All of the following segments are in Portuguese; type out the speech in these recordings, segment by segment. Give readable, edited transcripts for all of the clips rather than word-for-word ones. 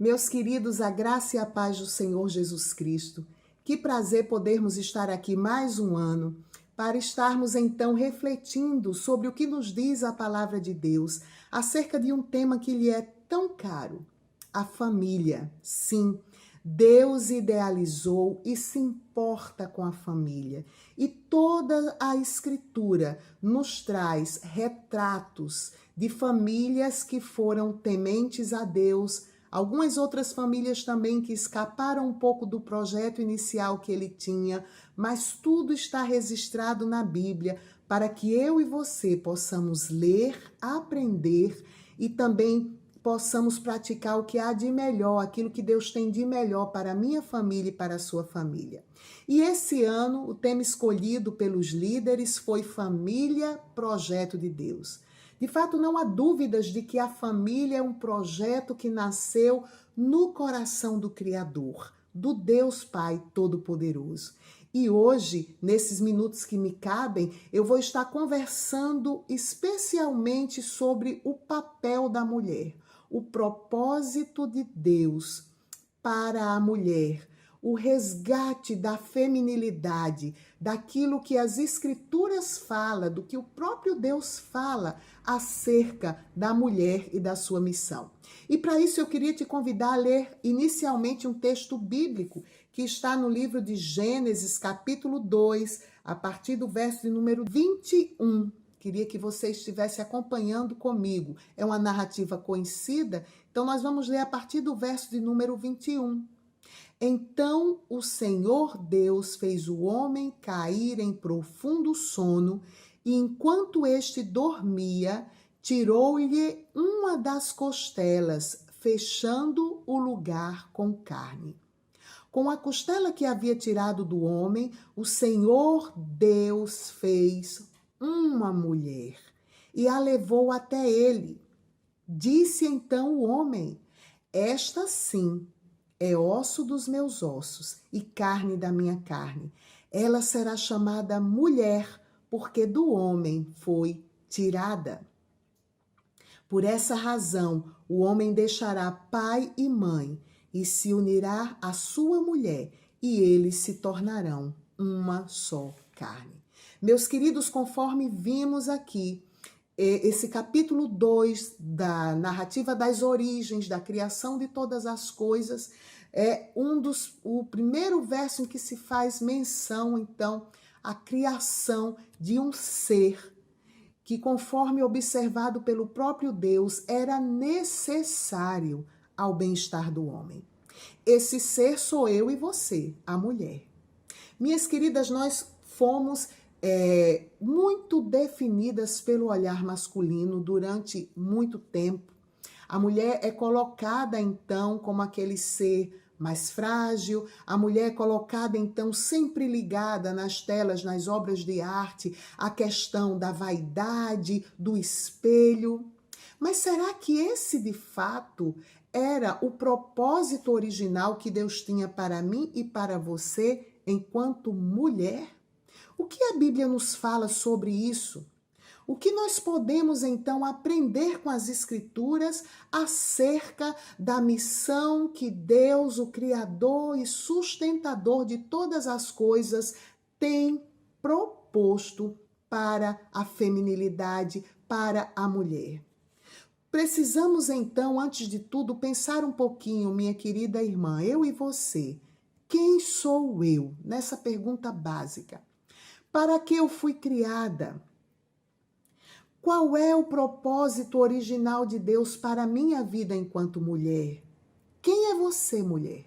Meus queridos, a graça e a paz do Senhor Jesus Cristo. Que prazer podermos estar aqui mais um ano para estarmos então refletindo sobre o que nos diz a palavra de Deus acerca de um tema que lhe é tão caro, a família. Sim, Deus idealizou e se importa com a família. E toda a Escritura nos traz retratos de famílias que foram tementes a Deus, algumas outras famílias também que escaparam um pouco do projeto inicial que ele tinha, mas tudo está registrado na Bíblia para que eu e você possamos ler, aprender e também possamos praticar o que há de melhor, aquilo que Deus tem de melhor para a minha família e para a sua família. E esse ano, o tema escolhido pelos líderes foi Família, Projeto de Deus. De fato, não há dúvidas de que a família é um projeto que nasceu no coração do Criador, do Deus Pai Todo-Poderoso. E hoje, nesses minutos que me cabem, eu vou estar conversando especialmente sobre o papel da mulher, o propósito de Deus para a mulher, o resgate da feminilidade, daquilo que as Escrituras falam, do que o próprio Deus fala acerca da mulher e da sua missão. E para isso eu queria te convidar a ler inicialmente um texto bíblico que está no livro de Gênesis, capítulo 2, a partir do verso de número 21. Queria que você estivesse acompanhando comigo. É uma narrativa conhecida, então nós vamos ler a partir do verso de número 21. Então o Senhor Deus fez o homem cair em profundo sono, e enquanto este dormia, tirou-lhe uma das costelas, fechando o lugar com carne. Com a costela que havia tirado do homem, o Senhor Deus fez uma mulher e a levou até ele. Disse então o homem: esta sim é osso dos meus ossos e carne da minha carne. Ela será chamada mulher, porque do homem foi tirada. Por essa razão, o homem deixará pai e mãe e se unirá à sua mulher, e eles se tornarão uma só carne. Meus queridos, conforme vimos aqui, esse capítulo 2 da narrativa das origens, da criação de todas as coisas, é o primeiro verso em que se faz menção, então, à criação de um ser que, conforme observado pelo próprio Deus, era necessário ao bem-estar do homem. Esse ser sou eu e você, a mulher. Minhas queridas, nós fomos muito definidas pelo olhar masculino durante muito tempo. A mulher é colocada, então, como aquele ser mais frágil, a mulher é colocada, então, sempre ligada nas telas, nas obras de arte, à questão da vaidade, do espelho. Mas será que esse, de fato, era o propósito original que Deus tinha para mim e para você enquanto mulher? O que a Bíblia nos fala sobre isso? O que nós podemos, então, aprender com as Escrituras acerca da missão que Deus, o Criador e sustentador de todas as coisas, tem proposto para a feminilidade, para a mulher? Precisamos, então, antes de tudo, pensar um pouquinho, minha querida irmã, eu e você. Quem sou eu? Nessa pergunta básica. Para que eu fui criada? Qual é o propósito original de Deus para a minha vida enquanto mulher? Quem é você, mulher?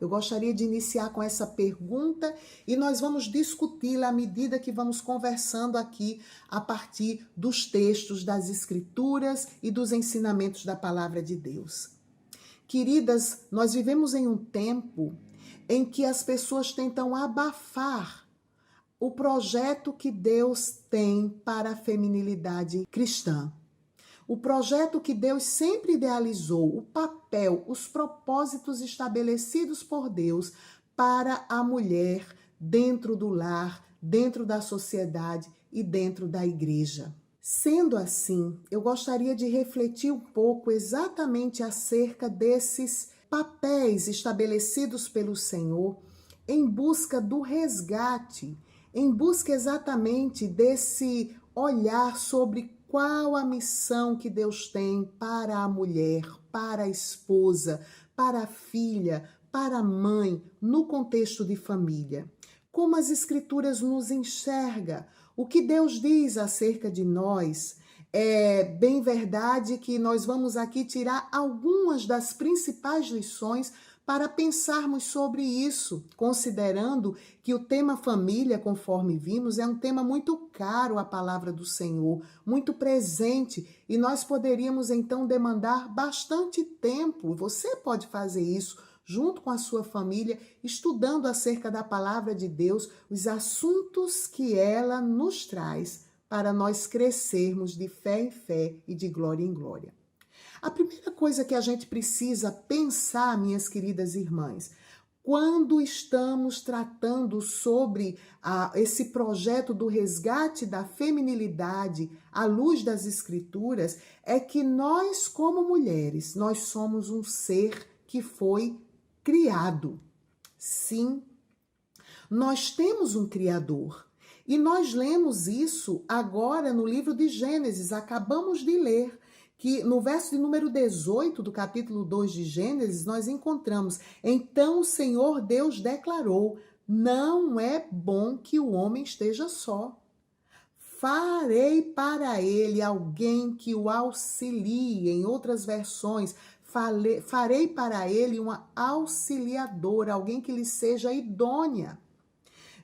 Eu gostaria de iniciar com essa pergunta e nós vamos discuti-la à medida que vamos conversando aqui a partir dos textos das Escrituras e dos ensinamentos da Palavra de Deus. Queridas, nós vivemos em um tempo em que as pessoas tentam abafar o projeto que Deus tem para a feminilidade cristã. O projeto que Deus sempre idealizou, o papel, os propósitos estabelecidos por Deus para a mulher dentro do lar, dentro da sociedade e dentro da igreja. Sendo assim, eu gostaria de refletir um pouco exatamente acerca desses papéis estabelecidos pelo Senhor em busca do resgate, em busca exatamente desse olhar sobre qual a missão que Deus tem para a mulher, para a esposa, para a filha, para a mãe, no contexto de família. Como as Escrituras nos enxerga, o que Deus diz acerca de nós. É bem verdade que nós vamos aqui tirar algumas das principais lições para pensarmos sobre isso, considerando que o tema família, conforme vimos, é um tema muito caro à palavra do Senhor, muito presente, e nós poderíamos então demandar bastante tempo. Você pode fazer isso junto com a sua família, estudando acerca da palavra de Deus, os assuntos que ela nos traz para nós crescermos de fé em fé e de glória em glória. A primeira coisa que a gente precisa pensar, minhas queridas irmãs, quando estamos tratando sobre esse projeto do resgate da feminilidade à luz das Escrituras, é que nós, como mulheres, nós somos um ser que foi criado. Sim, nós temos um Criador. E nós lemos isso agora no livro de Gênesis, acabamos de ler, que no verso de número 18 do capítulo 2 de Gênesis, nós encontramos: então o Senhor Deus declarou, não é bom que o homem esteja só. Farei para ele alguém que o auxilie. Em outras versões, farei para ele uma auxiliadora, alguém que lhe seja idônea.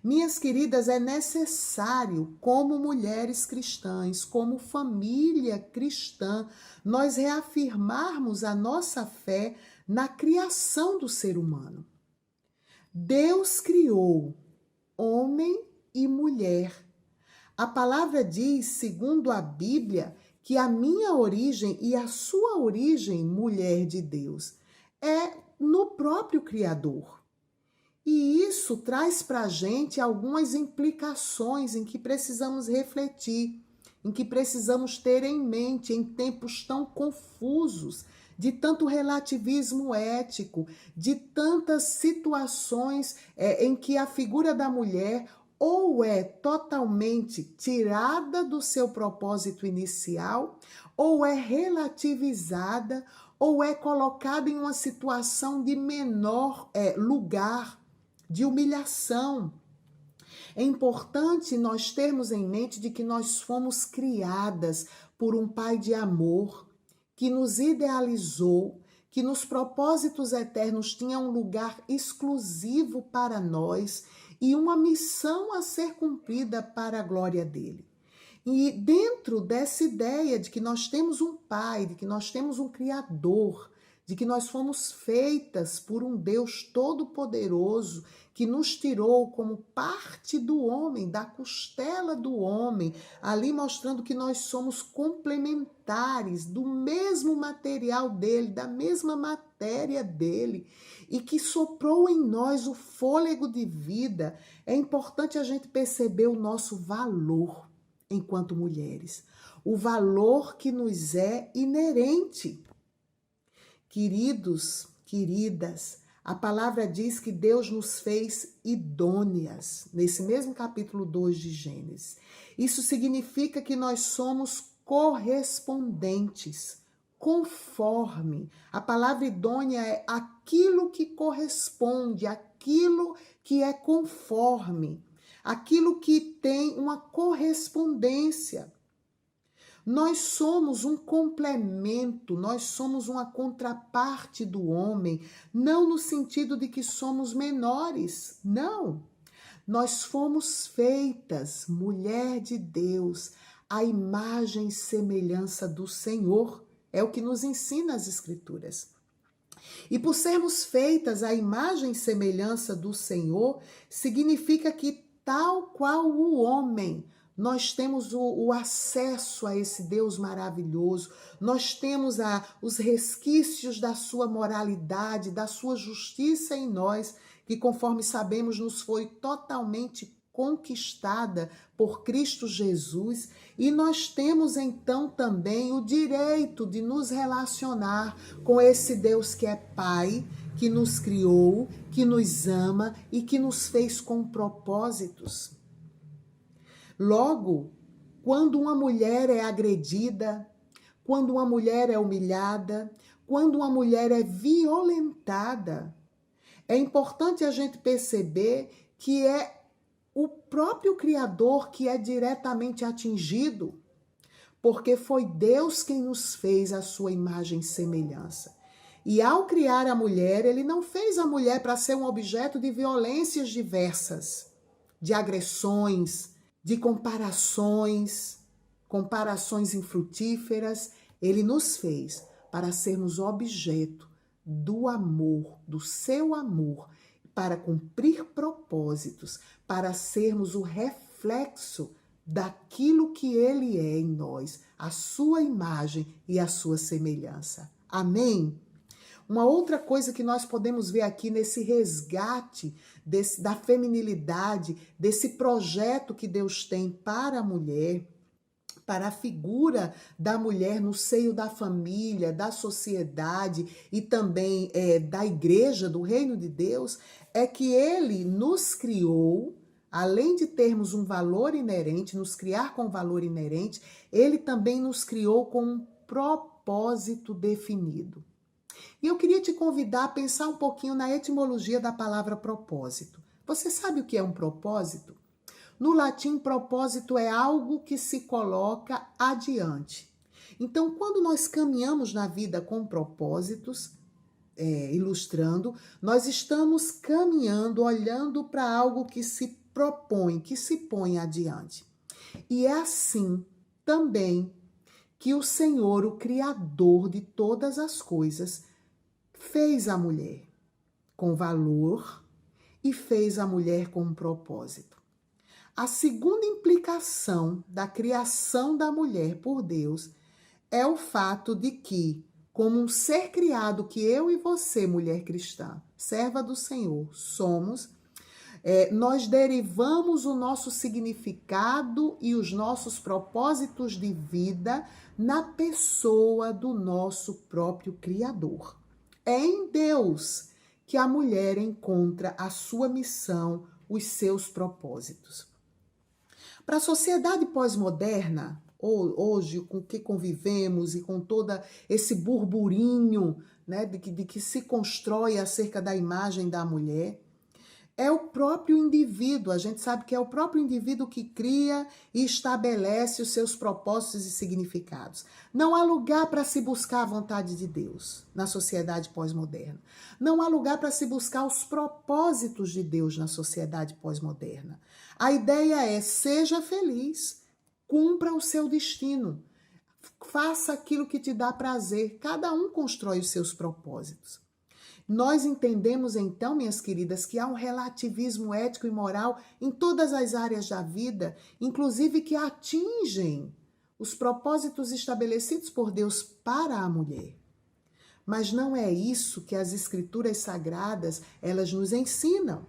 Minhas queridas, é necessário, como mulheres cristãs, como família cristã, nós reafirmarmos a nossa fé na criação do ser humano. Deus criou homem e mulher. A palavra diz, segundo a Bíblia, que a minha origem e a sua origem, mulher de Deus, é no próprio Criador. E isso traz para a gente algumas implicações em que precisamos refletir, em que precisamos ter em mente em tempos tão confusos, de tanto relativismo ético, de tantas situações em que a figura da mulher ou é totalmente tirada do seu propósito inicial, ou é relativizada, ou é colocada em uma situação de menor lugar, de humilhação. É importante nós termos em mente de que nós fomos criadas por um Pai de amor, que nos idealizou, que nos propósitos eternos tinha um lugar exclusivo para nós e uma missão a ser cumprida para a glória dele. E dentro dessa ideia de que nós temos um Pai, de que nós temos um Criador, de que nós fomos feitas por um Deus todo-poderoso que nos tirou como parte do homem, da costela do homem, ali mostrando que nós somos complementares do mesmo material dele, da mesma matéria dele, e que soprou em nós o fôlego de vida. É importante a gente perceber o nosso valor enquanto mulheres, o valor que nos é inerente. Queridos, queridas, a palavra diz que Deus nos fez idôneas, nesse mesmo capítulo 2 de Gênesis. Isso significa que nós somos correspondentes, conforme. A palavra idônea é aquilo que corresponde, aquilo que é conforme, aquilo que tem uma correspondência. Nós somos um complemento, nós somos uma contraparte do homem, não no sentido de que somos menores, não. Nós fomos feitas, mulher de Deus, à imagem e semelhança do Senhor, é o que nos ensina as Escrituras. E por sermos feitas à imagem e semelhança do Senhor, significa que tal qual o homem, nós temos o acesso a esse Deus maravilhoso, nós temos os resquícios da sua moralidade, da sua justiça em nós, que conforme sabemos nos foi totalmente conquistada por Cristo Jesus, e nós temos então também o direito de nos relacionar com esse Deus que é Pai, que nos criou, que nos ama e que nos fez com propósitos. Logo, quando uma mulher é agredida, quando uma mulher é humilhada, quando uma mulher é violentada, é importante a gente perceber que é o próprio Criador que é diretamente atingido, porque foi Deus quem nos fez a sua imagem e semelhança. E ao criar a mulher, ele não fez a mulher para ser um objeto de violências diversas, de agressões, de comparações infrutíferas. Ele nos fez para sermos objeto do amor, do seu amor, para cumprir propósitos, para sermos o reflexo daquilo que ele é em nós, a sua imagem e a sua semelhança. Amém? Uma outra coisa que nós podemos ver aqui nesse resgate da feminilidade, desse projeto que Deus tem para a mulher, para a figura da mulher no seio da família, da sociedade e também da igreja, do reino de Deus, é que ele nos criou, além de termos um valor inerente, nos criar com valor inerente, ele também nos criou com um propósito definido. E eu queria te convidar a pensar um pouquinho na etimologia da palavra propósito. Você sabe o que é um propósito? No latim, propósito é algo que se coloca adiante. Então, quando nós caminhamos na vida com propósitos, ilustrando, nós estamos caminhando, olhando para algo que se propõe, que se põe adiante. E é assim também que o Senhor, o Criador de todas as coisas, fez a mulher com valor e fez a mulher com um propósito. A segunda implicação da criação da mulher por Deus é o fato de que, como um ser criado que eu e você, mulher cristã, serva do Senhor, somos, nós derivamos o nosso significado e os nossos propósitos de vida na pessoa do nosso próprio Criador. É em Deus que a mulher encontra a sua missão, os seus propósitos. Para a sociedade pós-moderna, hoje, com que convivemos e com todo esse burburinho, né, de que se constrói acerca da imagem da mulher, é o próprio indivíduo, a gente sabe que é o próprio indivíduo que cria e estabelece os seus propósitos e significados. Não há lugar para se buscar a vontade de Deus na sociedade pós-moderna. Não há lugar para se buscar os propósitos de Deus na sociedade pós-moderna. A ideia é: seja feliz, cumpra o seu destino, faça aquilo que te dá prazer. Cada um constrói os seus propósitos. Nós entendemos então, minhas queridas, que há um relativismo ético e moral em todas as áreas da vida, inclusive que atingem os propósitos estabelecidos por Deus para a mulher. Mas não é isso que as escrituras sagradas, elas nos ensinam.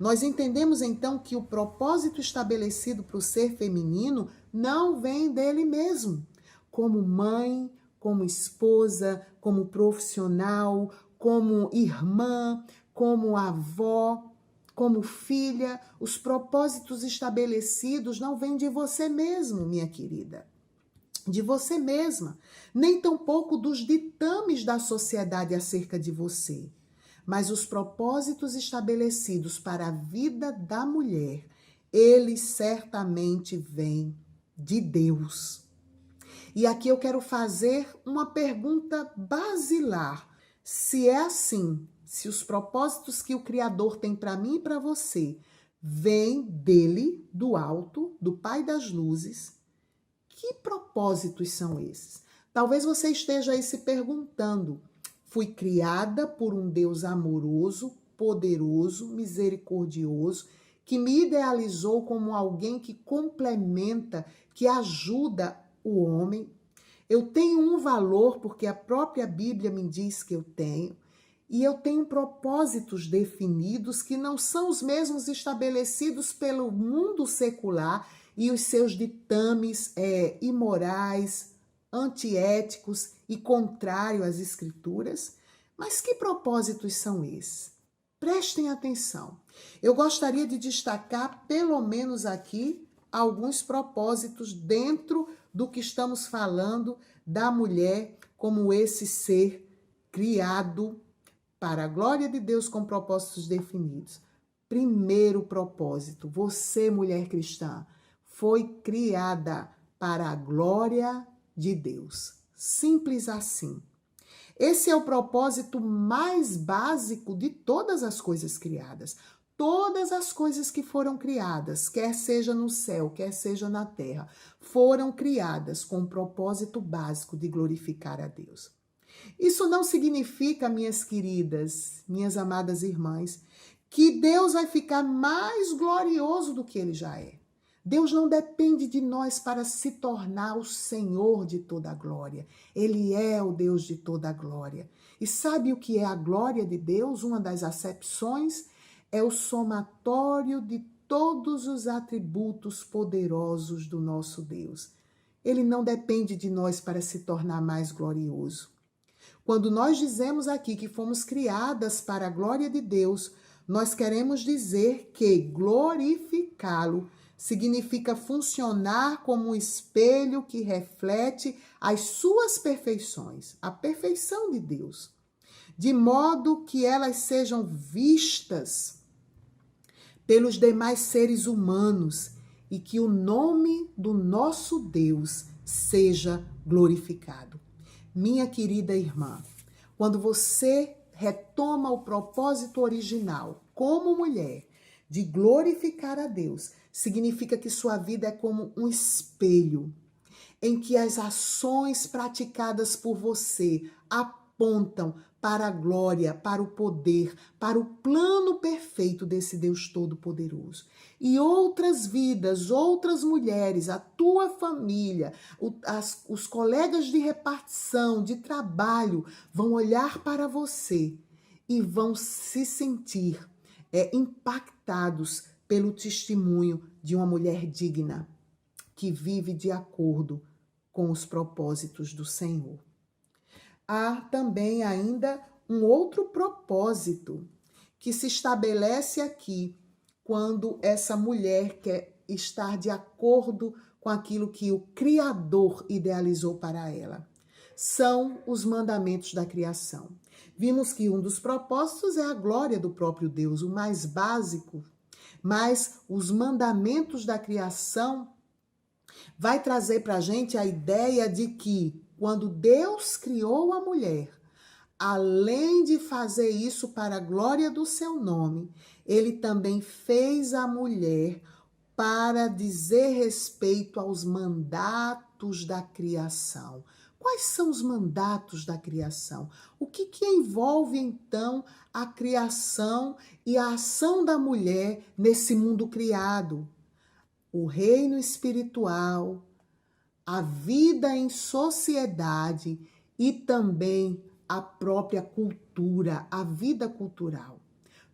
Nós entendemos então que o propósito estabelecido para o ser feminino não vem dele mesmo, como mãe, como esposa, como profissional, como irmã, como avó, como filha. Os propósitos estabelecidos não vêm de você mesmo, minha querida, de você mesma, nem tampouco dos ditames da sociedade acerca de você, mas os propósitos estabelecidos para a vida da mulher, eles certamente vêm de Deus. E aqui eu quero fazer uma pergunta basilar. Se é assim, se os propósitos que o Criador tem para mim e para você vêm dele, do alto, do Pai das Luzes, que propósitos são esses? Talvez você esteja aí se perguntando: fui criada por um Deus amoroso, poderoso, misericordioso, que me idealizou como alguém que complementa, que ajuda o homem. Eu tenho um valor, porque a própria Bíblia me diz que eu tenho, e eu tenho propósitos definidos que não são os mesmos estabelecidos pelo mundo secular e os seus ditames imorais, antiéticos e contrários às escrituras. Mas que propósitos são esses? Prestem atenção. Eu gostaria de destacar, pelo menos aqui, alguns propósitos dentro do que estamos falando da mulher como esse ser criado para a glória de Deus com propósitos definidos. Primeiro propósito, você, mulher cristã, foi criada para a glória de Deus. Simples assim. Esse é o propósito mais básico de todas as coisas criadas. Todas as coisas que foram criadas, quer seja no céu, quer seja na terra, foram criadas com o propósito básico de glorificar a Deus. Isso não significa, minhas queridas, minhas amadas irmãs, que Deus vai ficar mais glorioso do que ele já é. Deus não depende de nós para se tornar o Senhor de toda a glória. Ele é o Deus de toda a glória. E sabe o que é a glória de Deus? Uma das acepções é o somatório de todos os atributos poderosos do nosso Deus. Ele não depende de nós para se tornar mais glorioso. Quando nós dizemos aqui que fomos criadas para a glória de Deus, nós queremos dizer que glorificá-lo significa funcionar como um espelho que reflete as suas perfeições, a perfeição de Deus, de modo que elas sejam vistas pelos demais seres humanos e que o nome do nosso Deus seja glorificado. Minha querida irmã, quando você retoma o propósito original como mulher de glorificar a Deus, significa que sua vida é como um espelho em que as ações praticadas por você apontam para a glória, para o poder, para o plano perfeito desse Deus Todo-Poderoso. E outras vidas, outras mulheres, a tua família, os colegas de repartição, de trabalho, vão olhar para você e vão se sentir impactados pelo testemunho de uma mulher digna, que vive de acordo com os propósitos do Senhor. Há também ainda um outro propósito que se estabelece aqui quando essa mulher quer estar de acordo com aquilo que o Criador idealizou para ela. São os mandamentos da criação. Vimos que um dos propósitos é a glória do próprio Deus, o mais básico, mas os mandamentos da criação vai trazer para a gente a ideia de que quando Deus criou a mulher, além de fazer isso para a glória do seu nome, ele também fez a mulher para dizer respeito aos mandatos da criação. Quais são os mandatos da criação? O que envolve, então, a criação e a ação da mulher nesse mundo criado? O reino espiritual, a vida em sociedade e também a própria cultura, a vida cultural.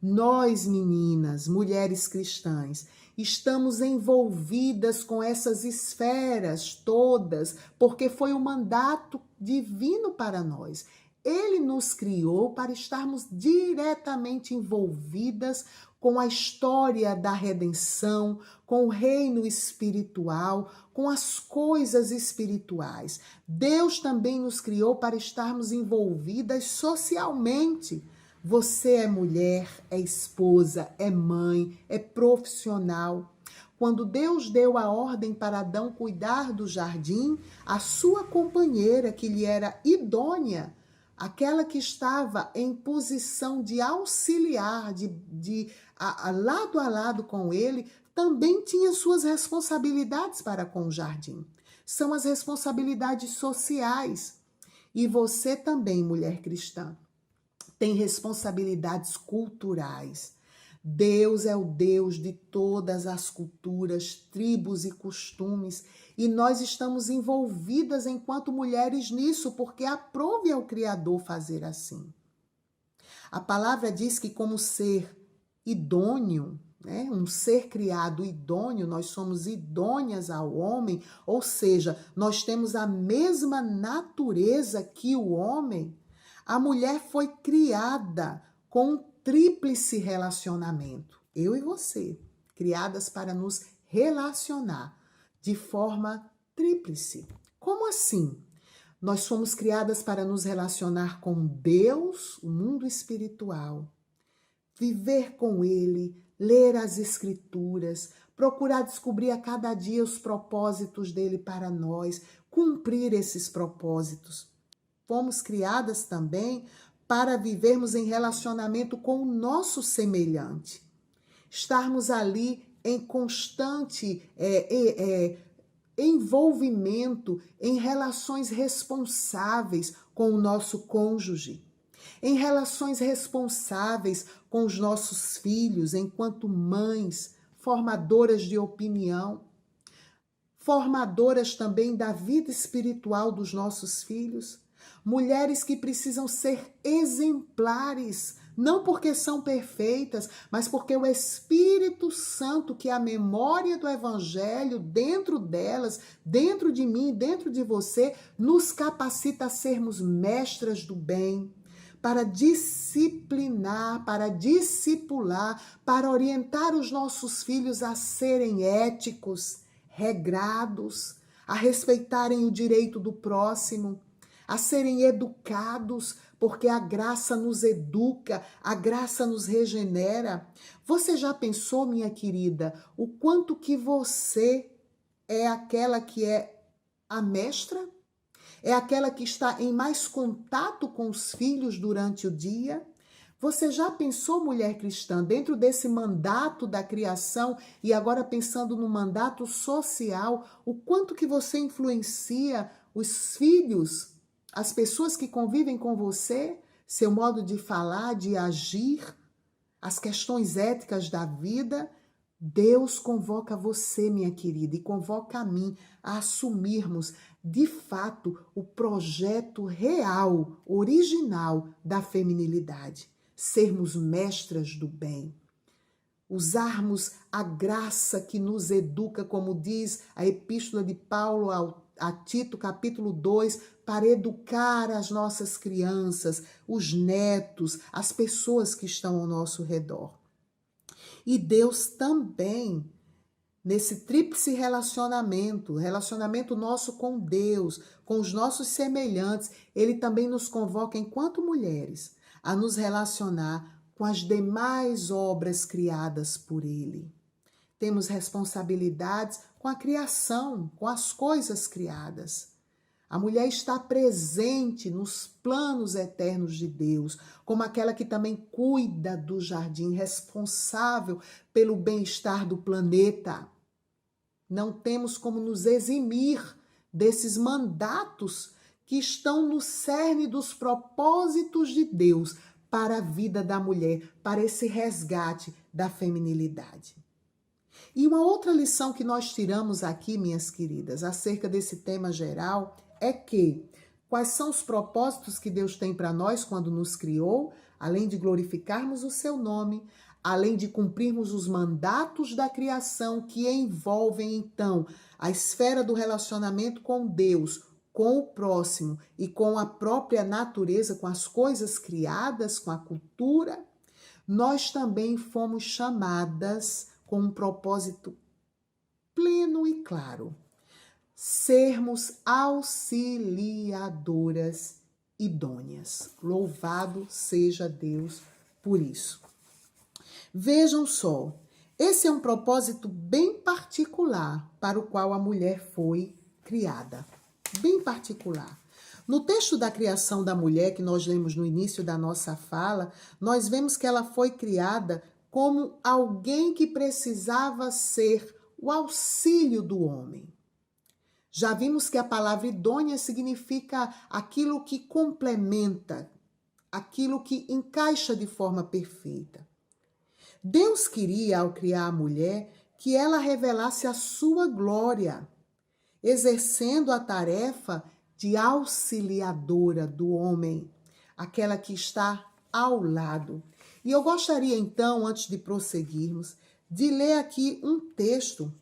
Nós, meninas, mulheres cristãs, estamos envolvidas com essas esferas todas, porque foi um mandato divino para nós. Ele nos criou para estarmos diretamente envolvidas com a história da redenção, com o reino espiritual, com as coisas espirituais. Deus também nos criou para estarmos envolvidas socialmente. Você é mulher, é esposa, é mãe, é profissional. Quando Deus deu a ordem para Adão cuidar do jardim, a sua companheira, que lhe era idônea, aquela que estava em posição de auxiliar, lado a lado com ele, também tinha suas responsabilidades para com o jardim. São as responsabilidades sociais. E você também, mulher cristã, tem responsabilidades culturais. Deus é o Deus de todas as culturas, tribos e costumes, e nós estamos envolvidas enquanto mulheres nisso, porque aprove ao Criador fazer assim. A palavra diz que como ser idôneo, um ser criado idôneo, nós somos idôneas ao homem, ou seja, nós temos a mesma natureza que o homem. A mulher foi criada com um tríplice relacionamento. Eu e você, criadas para nos relacionar de forma tríplice. Como assim? Nós fomos criadas para nos relacionar com Deus, o mundo espiritual, viver com Ele, ler as Escrituras, procurar descobrir a cada dia os propósitos dele para nós, cumprir esses propósitos. Fomos criadas também para vivermos em relacionamento com o nosso semelhante, estarmos ali em constante envolvimento em relações responsáveis com o nosso cônjuge, em relações responsáveis com os nossos filhos, enquanto mães, formadoras de opinião, formadoras também da vida espiritual dos nossos filhos, mulheres que precisam ser exemplares, não porque são perfeitas, mas porque o Espírito Santo, que é a memória do Evangelho dentro delas, dentro de mim, dentro de você, nos capacita a sermos mestras do bem, para disciplinar, para discipular, para orientar os nossos filhos a serem éticos, regrados, a respeitarem o direito do próximo, a serem educados, porque a graça nos educa, a graça nos regenera. Você já pensou, minha querida, o quanto que você é aquela que é a mestra? É aquela que está em mais contato com os filhos durante o dia? Você já pensou, mulher cristã, dentro desse mandato da criação e agora pensando no mandato social, o quanto que você influencia os filhos, as pessoas que convivem com você, seu modo de falar, de agir, as questões éticas da vida? Deus convoca você, minha querida, e convoca a mim a assumirmos, de fato, o projeto real, original da feminilidade. Sermos mestras do bem. Usarmos a graça que nos educa, como diz a epístola de Paulo a Tito, capítulo 2, para educar as nossas crianças, os netos, as pessoas que estão ao nosso redor. E Deus também, nesse tríplice relacionamento nosso com Deus, com os nossos semelhantes, Ele também nos convoca, enquanto mulheres, a nos relacionar com as demais obras criadas por Ele. Temos responsabilidades com a criação, com as coisas criadas. A mulher está presente nos planos eternos de Deus, como aquela que também cuida do jardim, responsável pelo bem-estar do planeta. Não temos como nos eximir desses mandatos que estão no cerne dos propósitos de Deus para a vida da mulher, para esse resgate da feminilidade. E uma outra lição que nós tiramos aqui, minhas queridas, acerca desse tema geral, é que quais são os propósitos que Deus tem para nós quando nos criou, além de glorificarmos o seu nome, além de cumprirmos os mandatos da criação que envolvem, então, a esfera do relacionamento com Deus, com o próximo e com a própria natureza, com as coisas criadas, com a cultura. Nós também fomos chamadas com um propósito pleno e claro: sermos auxiliadoras idôneas. Louvado seja Deus por isso. Vejam só, esse é um propósito bem particular para o qual a mulher foi criada. Bem particular. No texto da criação da mulher, que nós lemos no início da nossa fala, nós vemos que ela foi criada como alguém que precisava ser o auxílio do homem. Já vimos que a palavra idônea significa aquilo que complementa, aquilo que encaixa de forma perfeita. Deus queria, ao criar a mulher, que ela revelasse a sua glória, exercendo a tarefa de auxiliadora do homem, aquela que está ao lado. E eu gostaria então, antes de prosseguirmos, de ler aqui um texto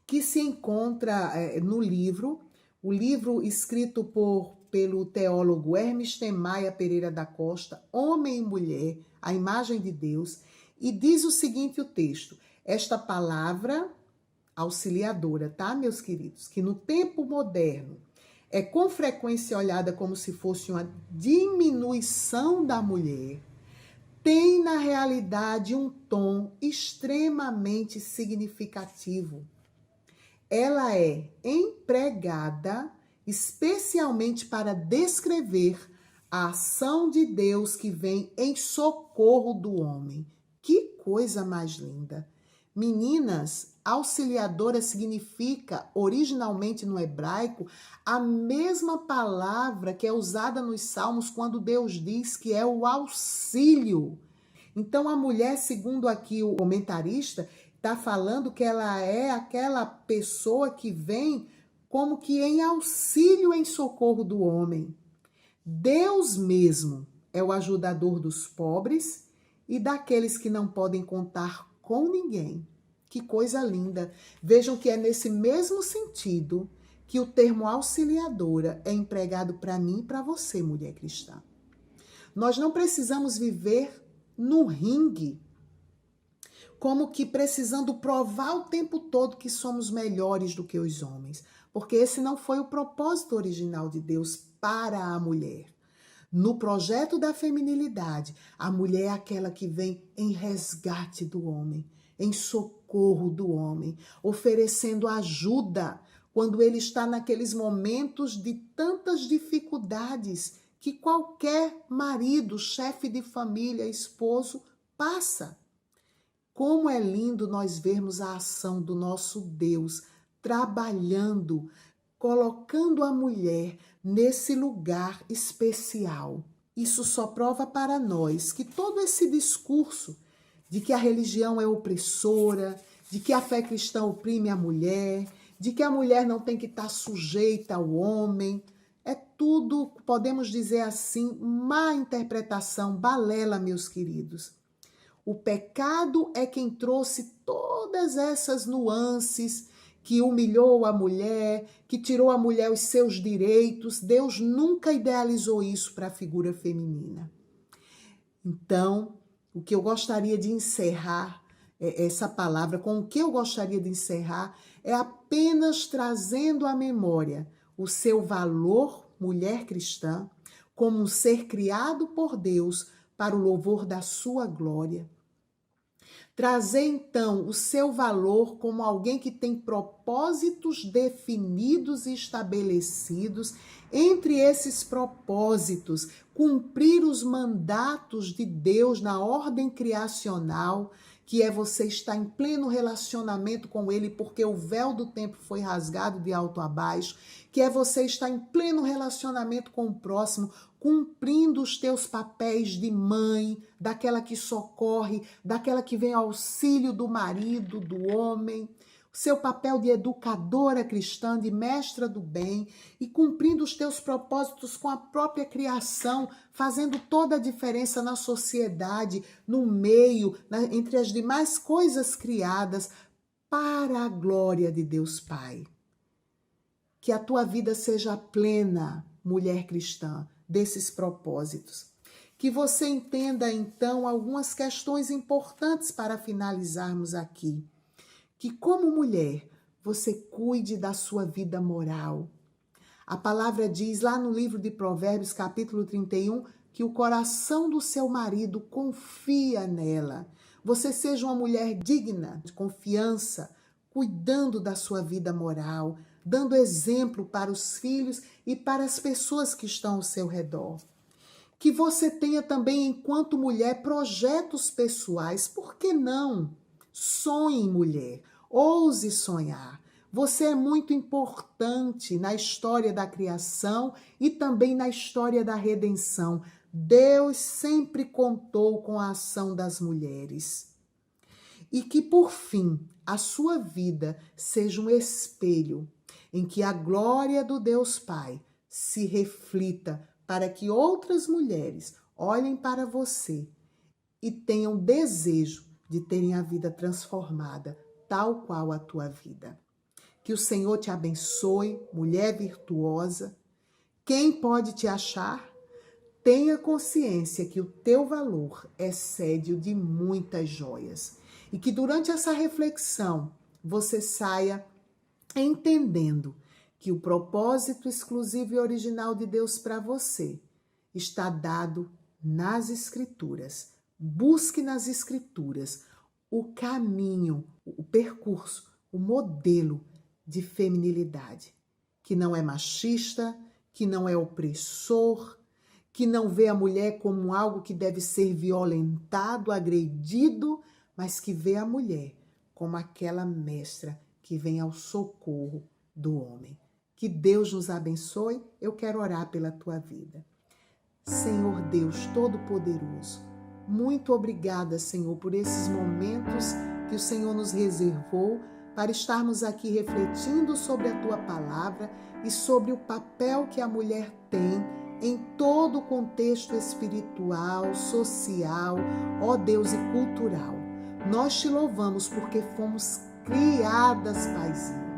que se encontra no livro, o livro escrito por pelo teólogo Hermes Temaia Pereira da Costa, Homem e Mulher, a Imagem de Deus, e diz o seguinte o texto: esta palavra auxiliadora, tá, meus queridos, que no tempo moderno é com frequência olhada como se fosse uma diminuição da mulher, tem na realidade um tom extremamente significativo. Ela é empregada especialmente para descrever a ação de Deus que vem em socorro do homem. Que coisa mais linda! Meninas, auxiliadora significa, originalmente no hebraico, a mesma palavra que é usada nos Salmos quando Deus diz que é o auxílio. Então, a mulher, segundo aqui o comentarista, está falando que ela é aquela pessoa que vem como que em auxílio, em socorro do homem. Deus mesmo é o ajudador dos pobres e daqueles que não podem contar com ninguém. Que coisa linda! Vejam que é nesse mesmo sentido que o termo auxiliadora é empregado para mim e para você, mulher cristã. Nós não precisamos viver no ringue, como que precisando provar o tempo todo que somos melhores do que os homens, porque esse não foi o propósito original de Deus para a mulher. No projeto da feminilidade, a mulher é aquela que vem em resgate do homem, em socorro do homem, oferecendo ajuda quando ele está naqueles momentos de tantas dificuldades que qualquer marido, chefe de família, esposo, passa. Como é lindo nós vermos a ação do nosso Deus trabalhando, colocando a mulher nesse lugar especial. Isso só prova para nós que todo esse discurso de que a religião é opressora, de que a fé cristã oprime a mulher, de que a mulher não tem que estar sujeita ao homem, é tudo, podemos dizer assim, má interpretação, balela, meus queridos. O pecado é quem trouxe todas essas nuances, que humilhou a mulher, que tirou a mulher os seus direitos. Deus nunca idealizou isso para a figura feminina. Então, o que eu gostaria de encerrar, essa palavra, com o que eu gostaria de encerrar, é apenas trazendo à memória o seu valor, mulher cristã, como um ser criado por Deus para o louvor da sua glória. Trazer, então, o seu valor como alguém que tem propósitos definidos e estabelecidos. Entre esses propósitos, cumprir os mandatos de Deus na ordem criacional, que é você estar em pleno relacionamento com Ele, porque o véu do tempo foi rasgado de alto a baixo, que é você estar em pleno relacionamento com o próximo, cumprindo os teus papéis de mãe, daquela que socorre, daquela que vem ao auxílio do marido, do homem, o seu papel de educadora cristã, de mestra do bem, e cumprindo os teus propósitos com a própria criação, fazendo toda a diferença na sociedade, no meio, entre as demais coisas criadas, para a glória de Deus Pai. Que a tua vida seja plena, mulher cristã, desses propósitos. Que você entenda, então, algumas questões importantes para finalizarmos aqui. Que, como mulher, você cuide da sua vida moral. A palavra diz lá no livro de Provérbios, capítulo 31, que o coração do seu marido confia nela. Você seja uma mulher digna de confiança, cuidando da sua vida moral, dando exemplo para os filhos e para as pessoas que estão ao seu redor. Que você tenha também, enquanto mulher, projetos pessoais. Por que não? Sonhe, mulher. Ouse sonhar. Você é muito importante na história da criação e também na história da redenção. Deus sempre contou com a ação das mulheres. E que, por fim, a sua vida seja um espelho em que a glória do Deus Pai se reflita para que outras mulheres olhem para você e tenham desejo de terem a vida transformada, tal qual a tua vida. Que o Senhor te abençoe, mulher virtuosa. Quem pode te achar? Tenha consciência que o teu valor excede o de muitas joias e que durante essa reflexão você saia entendendo que o propósito exclusivo e original de Deus para você está dado nas Escrituras. Busque nas Escrituras o caminho, o percurso, o modelo de feminilidade, que não é machista, que não é opressor, que não vê a mulher como algo que deve ser violentado, agredido, mas que vê a mulher como aquela mestra que vem ao socorro do homem. Que Deus nos abençoe. Eu quero orar pela tua vida. Senhor Deus Todo-Poderoso, muito obrigada, Senhor, por esses momentos que o Senhor nos reservou para estarmos aqui refletindo sobre a tua palavra e sobre o papel que a mulher tem em todo o contexto espiritual, social, ó Deus, e cultural. Nós te louvamos porque fomos criadas, Paizinho,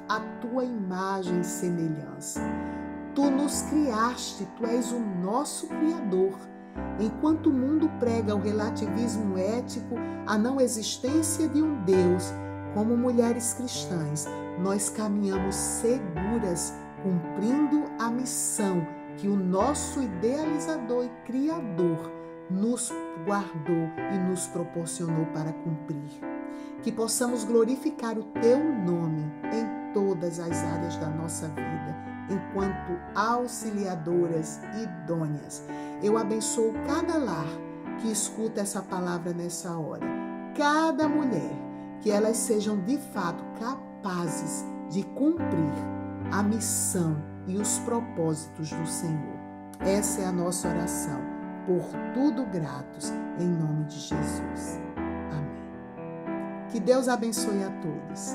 à tua imagem e semelhança. Tu nos criaste, tu és o nosso Criador. Enquanto o mundo prega o relativismo ético, a não existência de um Deus, como mulheres cristãs, nós caminhamos seguras, cumprindo a missão que o nosso idealizador e criador nos guardou e nos proporcionou para cumprir. Que possamos glorificar o teu nome em todas as áreas da nossa vida, enquanto auxiliadoras idôneas. Eu abençoo cada lar que escuta essa palavra nessa hora. Cada mulher, que elas sejam de fato capazes de cumprir a missão e os propósitos do Senhor. Essa é a nossa oração. Por tudo gratos, em nome de Jesus. Amém. Que Deus abençoe a todos.